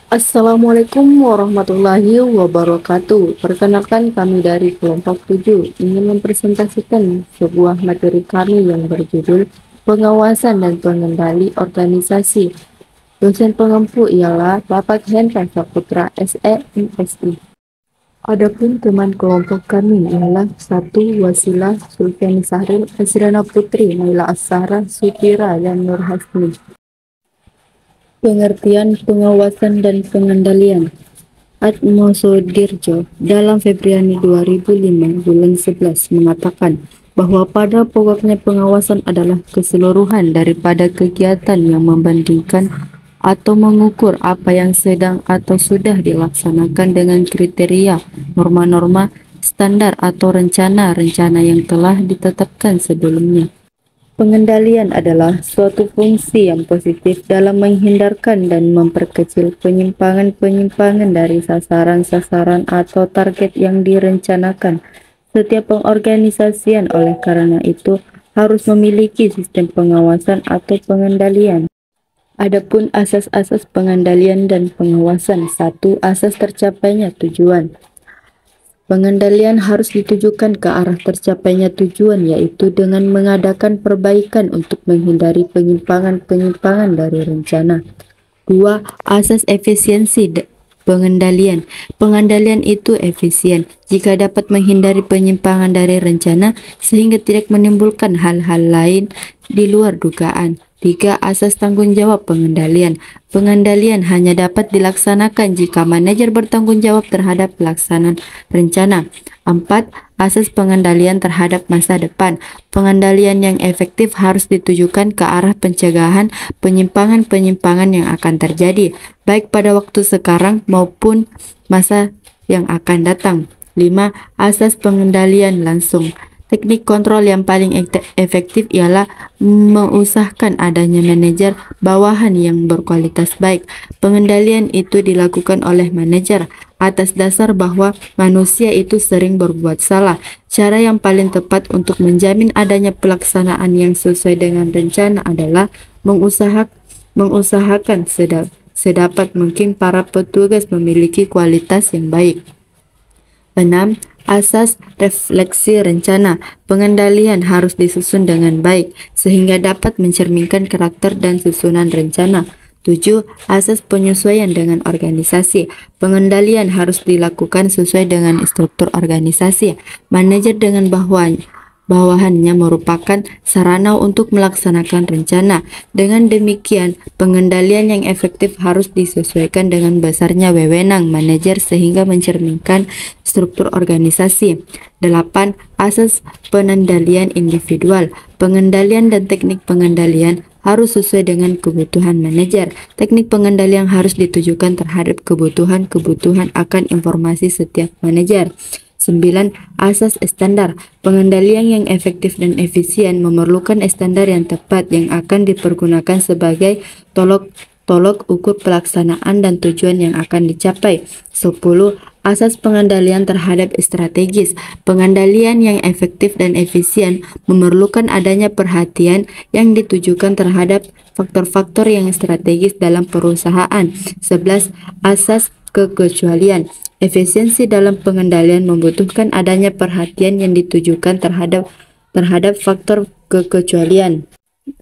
Assalamualaikum warahmatullahi wabarakatuh. Perkenalkan kami dari kelompok 7 ingin mempresentasikan sebuah materi kami yang berjudul Pengawasan dan Pengendali Organisasi. Dosen pengempu ialah Bapak Hendra Saputra SE MSI. Adapun teman kelompok kami ialah 1. Wasilah Sulfiani Sahril, Asrana Putri, Naila Ashara, Sutira, dan Nur Hasni. Pengertian pengawasan dan pengendalian. Atmosodirjo dalam Februari 2005 bulan 11 mengatakan bahwa pada pokoknya pengawasan adalah keseluruhan daripada kegiatan yang membandingkan atau mengukur apa yang sedang atau sudah dilaksanakan dengan kriteria, norma-norma, standar atau rencana-rencana yang telah ditetapkan sebelumnya. Pengendalian adalah suatu fungsi yang positif dalam menghindarkan dan memperkecil penyimpangan-penyimpangan dari sasaran-sasaran atau target yang direncanakan. Setiap pengorganisasian oleh karena itu harus memiliki sistem pengawasan atau pengendalian. Adapun asas-asas pengendalian dan pengawasan. 1. Asas tercapainya tujuan. Pengendalian harus ditujukan ke arah tercapainya tujuan, yaitu dengan mengadakan perbaikan untuk menghindari penyimpangan-penyimpangan dari rencana. 2. Asas efisiensi pengendalian. Pengendalian itu efisien jika dapat menghindari penyimpangan dari rencana sehingga tidak menimbulkan hal-hal lain di luar dugaan. 3. Asas tanggung jawab pengendalian. Pengendalian hanya dapat dilaksanakan jika manajer bertanggung jawab terhadap pelaksanaan rencana. 4. Asas pengendalian terhadap masa depan. Pengendalian yang efektif harus ditujukan ke arah pencegahan penyimpangan-penyimpangan yang akan terjadi, baik pada waktu sekarang maupun masa yang akan datang. 5. Asas pengendalian langsung. Teknik kontrol yang paling efektif ialah mengusahakan adanya manajer bawahan yang berkualitas baik. Pengendalian itu dilakukan oleh manajer atas dasar bahwa manusia itu sering berbuat salah. Cara yang paling tepat untuk menjamin adanya pelaksanaan yang sesuai dengan rencana adalah mengusahakan sedapat mungkin para petugas memiliki kualitas yang baik. 6. Asas refleksi rencana. Pengendalian harus disusun dengan baik sehingga dapat mencerminkan karakter dan susunan rencana. 7. Asas penyesuaian dengan organisasi. Pengendalian harus dilakukan sesuai dengan struktur organisasi. Manajer dengan bawahannya merupakan sarana untuk melaksanakan rencana. Dengan demikian, pengendalian yang efektif harus disesuaikan dengan besarnya wewenang manajer sehingga mencerminkan struktur organisasi. 8. Asas pengendalian individual. Pengendalian dan teknik pengendalian harus sesuai dengan kebutuhan manajer. Teknik pengendalian harus ditujukan terhadap kebutuhan akan informasi setiap manajer. 9. Asas standar. Pengendalian yang efektif dan efisien memerlukan standar yang tepat yang akan dipergunakan sebagai tolok ukur pelaksanaan dan tujuan yang akan dicapai. 10. Asas pengendalian terhadap strategis. Pengendalian yang efektif dan efisien memerlukan adanya perhatian yang ditujukan terhadap faktor-faktor yang strategis dalam perusahaan. 11. Asas kekecualian. Efisiensi dalam pengendalian membutuhkan adanya perhatian yang ditujukan terhadap faktor kekecualian.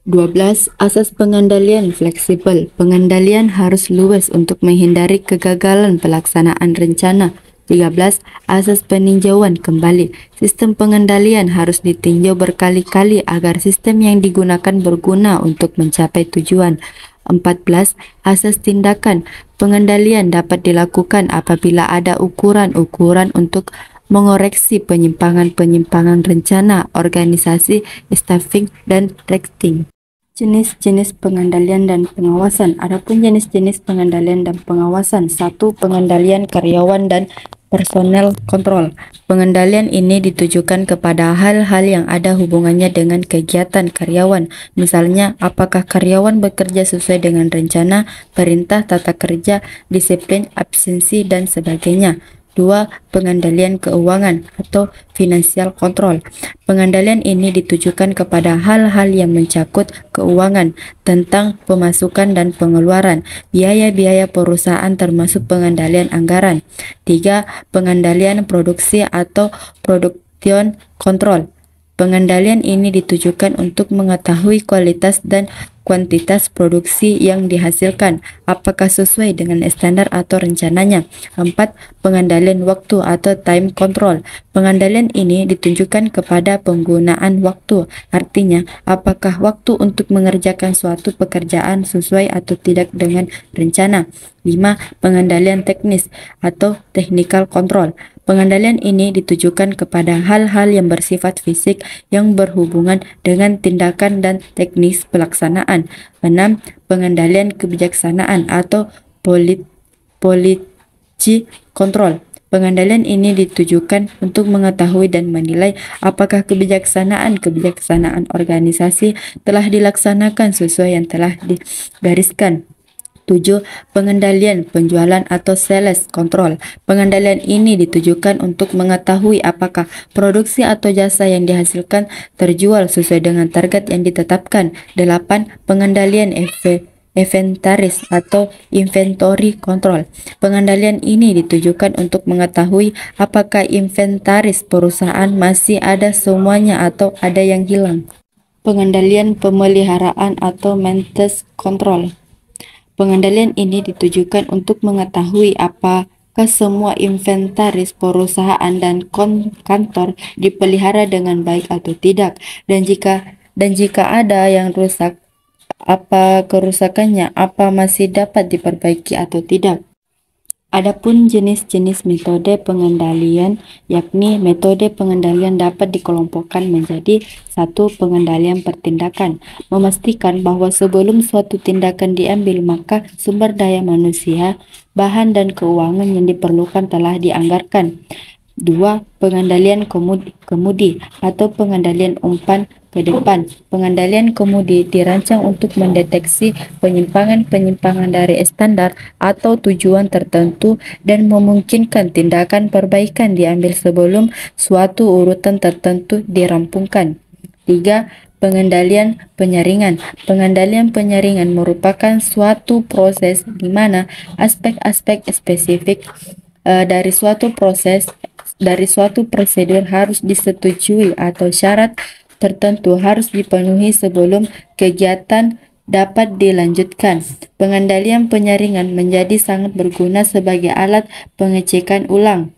12. Asas pengendalian fleksibel. Pengendalian harus luas untuk menghindari kegagalan pelaksanaan rencana. 13. Asas peninjauan kembali. Sistem pengendalian harus ditinjau berkali-kali agar sistem yang digunakan berguna untuk mencapai tujuan. 14. Asas tindakan. Pengendalian dapat dilakukan apabila ada ukuran-ukuran untuk mengoreksi penyimpangan-penyimpangan rencana, organisasi, staffing, dan rating. Jenis-jenis pengendalian dan pengawasan. Adapun jenis-jenis pengendalian dan pengawasan. 1. Pengendalian karyawan dan personel kontrol. Pengendalian ini ditujukan kepada hal-hal yang ada hubungannya dengan kegiatan karyawan. Misalnya, apakah karyawan bekerja sesuai dengan rencana, perintah, tata kerja, disiplin, absensi, dan sebagainya. 2. Pengendalian keuangan atau financial control. Pengendalian ini ditujukan kepada hal-hal yang mencakup keuangan tentang pemasukan dan pengeluaran, biaya-biaya perusahaan termasuk pengendalian anggaran. 3. Pengendalian produksi atau production control. Pengendalian ini ditujukan untuk mengetahui kualitas dan kuantitas produksi yang dihasilkan, apakah sesuai dengan standar atau rencananya. 4. Pengendalian waktu atau time control. Pengendalian ini ditujukan kepada penggunaan waktu, artinya apakah waktu untuk mengerjakan suatu pekerjaan sesuai atau tidak dengan rencana. 5. Pengendalian teknis atau technical control. Pengendalian ini ditujukan kepada hal-hal yang bersifat fisik yang berhubungan dengan tindakan dan teknis pelaksanaan. 6. Pengendalian kebijaksanaan atau policy control. Pengendalian ini ditujukan untuk mengetahui dan menilai apakah kebijaksanaan organisasi telah dilaksanakan sesuai yang telah digariskan. 7. Pengendalian penjualan atau sales control. Pengendalian ini ditujukan untuk mengetahui apakah produksi atau jasa yang dihasilkan terjual sesuai dengan target yang ditetapkan. 8. Pengendalian inventaris atau inventory control. Pengendalian ini ditujukan untuk mengetahui apakah inventaris perusahaan masih ada semuanya atau ada yang hilang. Pengendalian pemeliharaan atau maintenance control. Pengendalian ini ditujukan untuk mengetahui apakah semua inventaris perusahaan dan kantor dipelihara dengan baik atau tidak, dan jika ada yang rusak, apa kerusakannya, apa masih dapat diperbaiki atau tidak. Adapun jenis-jenis metode pengendalian, yakni metode pengendalian dapat dikelompokkan menjadi 1. Pengendalian pertindakan, memastikan bahwa sebelum suatu tindakan diambil maka sumber daya manusia, bahan dan keuangan yang diperlukan telah dianggarkan. 2. Pengendalian kemudi atau pengendalian umpan ke depan. Pengendalian kemudi dirancang untuk mendeteksi penyimpangan-penyimpangan dari standar atau tujuan tertentu dan memungkinkan tindakan perbaikan diambil sebelum suatu urutan tertentu dirampungkan. 3. Pengendalian penyaringan. Pengendalian penyaringan merupakan suatu proses di mana aspek-aspek spesifik dari suatu prosedur harus disetujui atau syarat tertentu harus dipenuhi sebelum kegiatan dapat dilanjutkan. Pengendalian penyaringan menjadi sangat berguna sebagai alat pengecekan ulang.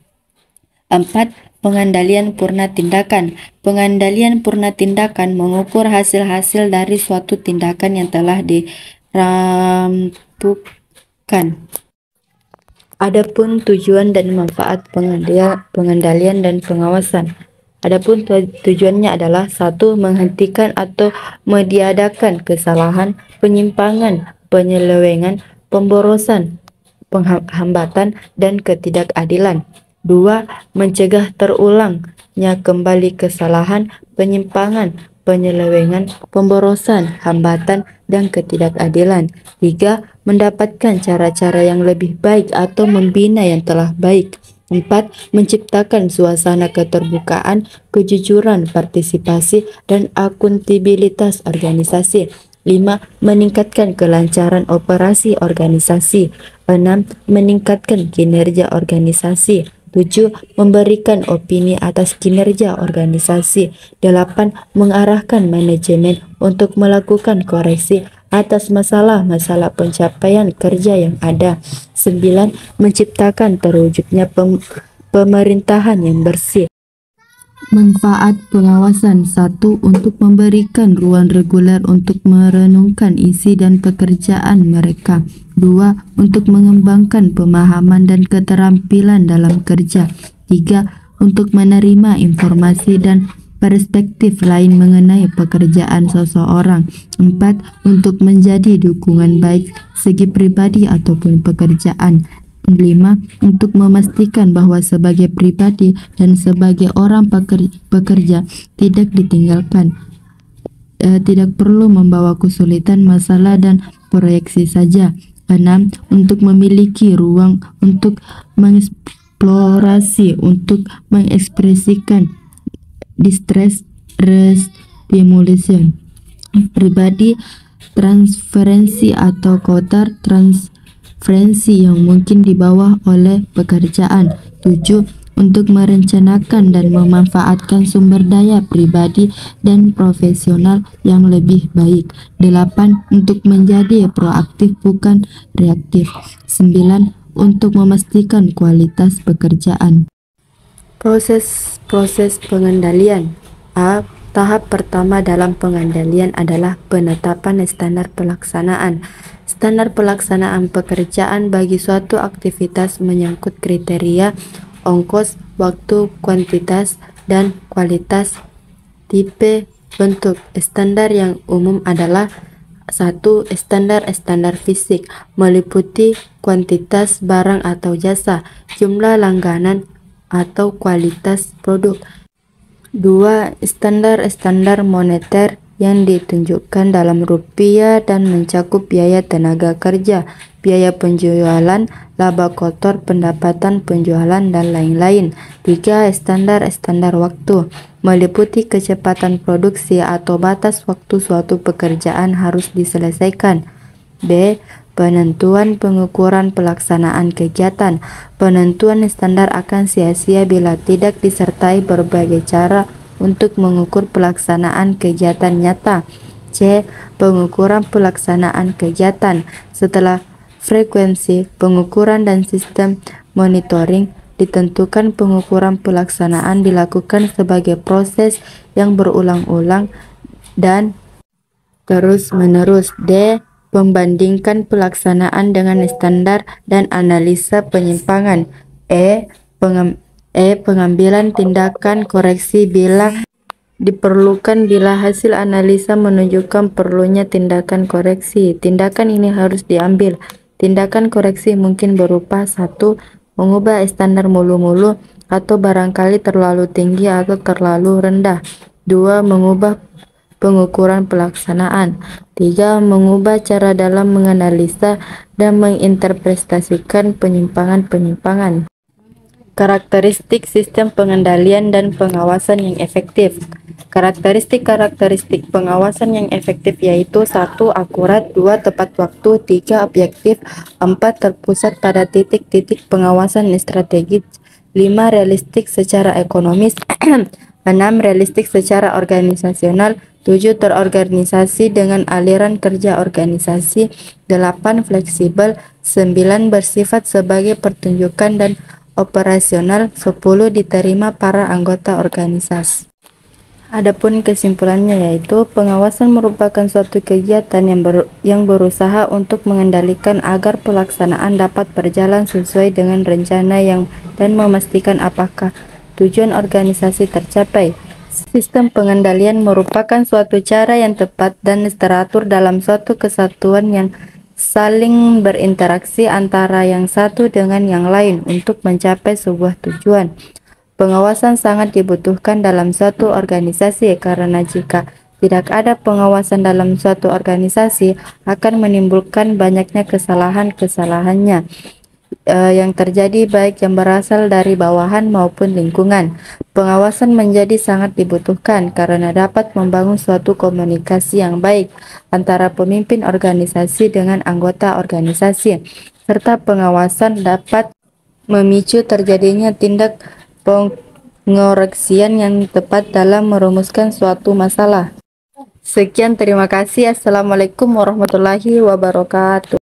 4. Pengendalian purna tindakan. Pengendalian purna tindakan mengukur hasil-hasil dari suatu tindakan yang telah dirampungkan. Adapun tujuan dan manfaat pengendalian dan pengawasan. Adapun tujuannya adalah 1. Menghentikan atau meniadakan kesalahan, penyimpangan, penyelewengan, pemborosan, penghambatan, dan ketidakadilan. 2. Mencegah terulangnya kembali kesalahan, penyimpangan, penyelewengan, pemborosan, hambatan, dan ketidakadilan. 3. Mendapatkan cara-cara yang lebih baik atau membina yang telah baik. 4. Menciptakan suasana keterbukaan, kejujuran, partisipasi, dan akuntabilitas organisasi. 5. Meningkatkan kelancaran operasi organisasi. 6. Meningkatkan kinerja organisasi. 7. Memberikan opini atas kinerja organisasi. 8. Mengarahkan manajemen untuk melakukan koreksi atas masalah-masalah pencapaian kerja yang ada. 9. Menciptakan terwujudnya pemerintahan yang bersih. Manfaat pengawasan. 1. Untuk memberikan ruang reguler untuk merenungkan isi dan pekerjaan mereka. 2. Untuk mengembangkan pemahaman dan keterampilan dalam kerja. 3. Untuk menerima informasi dan perspektif lain mengenai pekerjaan seseorang. 4. Untuk menjadi dukungan baik segi pribadi ataupun pekerjaan. 5. Untuk memastikan bahwa sebagai pribadi dan sebagai orang pekerja tidak ditinggalkan, tidak perlu membawa kesulitan, masalah, dan proyeksi saja. 6. Untuk memiliki ruang untuk eksplorasi untuk mengekspresikan distress stimulation. Pribadi transferensi atau counter transferensi yang mungkin dibawa oleh pekerjaan. 7. Untuk merencanakan dan memanfaatkan sumber daya pribadi dan profesional yang lebih baik. 8. Untuk menjadi proaktif bukan reaktif. 9. Untuk memastikan kualitas pekerjaan. Proses pengendalian. Tahap pertama dalam pengendalian adalah penetapan standar pelaksanaan. Standar pelaksanaan pekerjaan bagi suatu aktivitas menyangkut kriteria, ongkos, waktu, kuantitas, dan kualitas. Tipe bentuk standar yang umum adalah 1. Standar fisik, meliputi kuantitas barang atau jasa, jumlah langganan, atau kualitas produk. 2. Standar moneter yang ditunjukkan dalam rupiah dan mencakup biaya tenaga kerja, biaya penjualan, laba kotor, pendapatan penjualan, dan lain-lain. 3. Standar waktu, meliputi kecepatan produksi atau batas waktu suatu pekerjaan harus diselesaikan. B. Penentuan pengukuran pelaksanaan kegiatan. Penentuan standar akan sia-sia bila tidak disertai berbagai cara untuk mengukur pelaksanaan kegiatan nyata. C. Pengukuran pelaksanaan kegiatan. Setelah frekuensi, pengukuran, dan sistem monitoring ditentukan, pengukuran pelaksanaan dilakukan sebagai proses yang berulang-ulang dan terus-menerus. D. Membandingkan pelaksanaan dengan standar dan analisa penyimpangan. Pengambilan tindakan koreksi bila diperlukan. Bila hasil analisa menunjukkan perlunya tindakan koreksi, tindakan ini harus diambil. Tindakan koreksi mungkin berupa 1. Mengubah standar mulu-mulu atau barangkali terlalu tinggi atau terlalu rendah. 2. Mengubah pengukuran pelaksanaan. 3. Mengubah cara dalam menganalisa dan menginterpretasikan penyimpangan-penyimpangan. Karakteristik sistem pengendalian dan pengawasan yang efektif. Karakteristik pengawasan yang efektif yaitu 1. Akurat, 2. Tepat waktu, 3. Objektif, 4. Terpusat pada titik-titik pengawasan strategis, 5. Realistik secara ekonomis, 6. Realistik secara organisasional, 7. Terorganisasi dengan aliran kerja organisasi, 8. Fleksibel, 9. Bersifat sebagai pertunjukan dan operasional, 10. Diterima para anggota organisasi. Adapun kesimpulannya yaitu pengawasan merupakan suatu kegiatan yang berusaha untuk mengendalikan agar pelaksanaan dapat berjalan sesuai dengan rencana dan memastikan apakah tujuan organisasi tercapai. Sistem pengendalian merupakan suatu cara yang tepat dan teratur dalam suatu kesatuan yang saling berinteraksi antara yang satu dengan yang lain untuk mencapai sebuah tujuan. Pengawasan sangat dibutuhkan dalam suatu organisasi karena jika tidak ada pengawasan dalam suatu organisasi akan menimbulkan banyaknya kesalahan-kesalahannya yang terjadi baik yang berasal dari bawahan maupun lingkungan. Pengawasan menjadi sangat dibutuhkan karena dapat membangun suatu komunikasi yang baik antara pemimpin organisasi dengan anggota organisasi, serta pengawasan dapat memicu terjadinya tindak pengoreksian yang tepat dalam merumuskan suatu masalah. Sekian, terima kasih. Assalamualaikum warahmatullahi wabarakatuh.